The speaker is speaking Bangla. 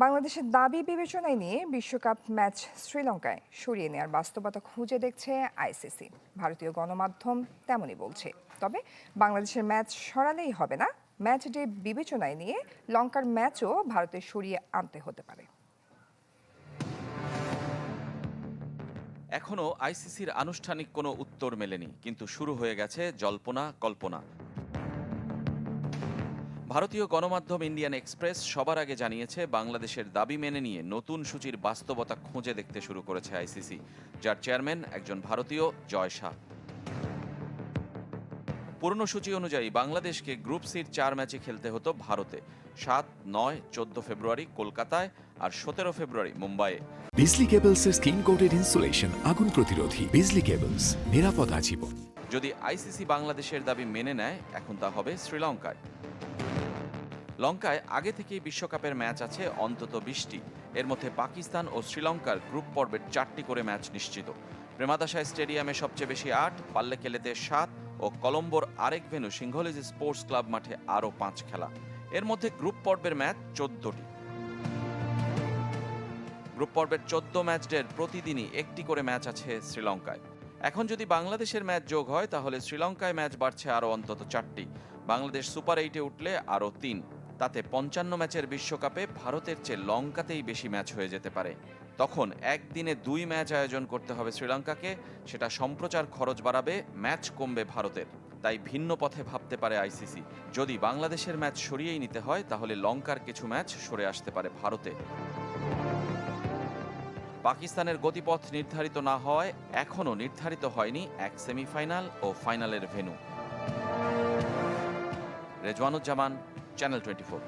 বাংলাদেশের দাবি বিবেচনায় নিয়ে বিশ্বকাপ ম্যাচ শ্রীলঙ্কায় সরিয়ে নেওয়ার বাস্তবতা খুঁজে দেখছে আইসিসি। ভারতীয় গণমাধ্যম তেমনই বলছে। তবে বাংলাদেশের ম্যাচ সরালেই হবে না, ম্যাচ ডে বিবেচনায় নিয়ে লঙ্কার ম্যাচও ভারতের সরিয়ে আনতে হতে পারে। এখনও আইসিসির আনুষ্ঠানিক কোনো উত্তর মেলেনি, কিন্তু শুরু হয়ে গেছে জল্পনা কল্পনা। ভারতীয় গণমাধ্যম ইন্ডিয়ান এক্সপ্রেস সবার আগে জানিয়েছে বাংলাদেশের দাবি মেনে নিয়ে নতুন সূচির বাস্তবতা খুঁজে দেখতে শুরু করেছে আইসিসি, যার চেয়ারম্যান একজন ভারতীয়, জয় শাহ। পুরনো সূচি অনুযায়ী বাংলাদেশকে গ্রুপ সির 4 ম্যাচে খেলতে হতো ভারতে, 7, 9, 14 ফেব্রুয়ারি কলকাতায় আর 17 ফেব্রুয়ারি মুম্বাইয়ে। বিজলি কেবলসের স্কিন কোটেড ইনসুলেশন আগুন প্রতিরোধী। বিজলি কেবলস, নিরাপদ আজীবন। যদি আইসিসি বাংলাদেশের দাবি মেনে নেয়, এখন তা হবে শ্রীলঙ্কায়। লঙ্কায় আগে থেকেই বিশ্বকাপের ম্যাচ আছে অন্তত 20টি। এর মধ্যে পাকিস্তান ও শ্রীলঙ্কার গ্রুপ পর্বের 4টি করে ম্যাচ নিশ্চিত। প্রেমাদাসায় স্টেডিয়ামে সবচেয়ে বেশি 8, পাল্লেকেলেতে 7 ও কলম্বোর আরেক ভেন্যু সিংহলিজ স্পোর্টস ক্লাব মাঠে আরও 5 খেলা। এর মধ্যে গ্রুপ পর্বের ম্যাচ 14টি। গ্রুপ পর্বের 14 ম্যাচ ডের প্রতিদিনই একটি করে ম্যাচ আছে শ্রীলঙ্কায়। এখন যদি বাংলাদেশের ম্যাচ যোগ হয়, তাহলে শ্রীলঙ্কায় ম্যাচ বাড়ছে আরও অন্তত 4টি। বাংলাদেশ সুপার 8-এ উঠলে আরও 3। তাতে 55 ম্যাচের বিশ্বকাপে ভারতের চেয়ে লঙ্কাতেই বেশি ম্যাচ হয়ে যেতে পারে। তখন একদিনে 2 ম্যাচ আয়োজন করতে হবে শ্রীলঙ্কাকে। সেটা সম্প্রচার খরচ বাড়াবে, ম্যাচ কমবে ভারতের। তাই ভিন্ন পথে ভাবতে পারে আইসিসি। যদি বাংলাদেশের ম্যাচ সরিয়েই নিতে হয়, তাহলে লঙ্কার কিছু ম্যাচ সরে আসতে পারে ভারতে। পাকিস্তানের গতিপথ নির্ধারিত না হওয়ায় এখনও নির্ধারিত হয়নি এক সেমিফাইনাল ও ফাইনালের ভেন্যু। রেজওয়ানুজ্জামান, চ্যানেল 24।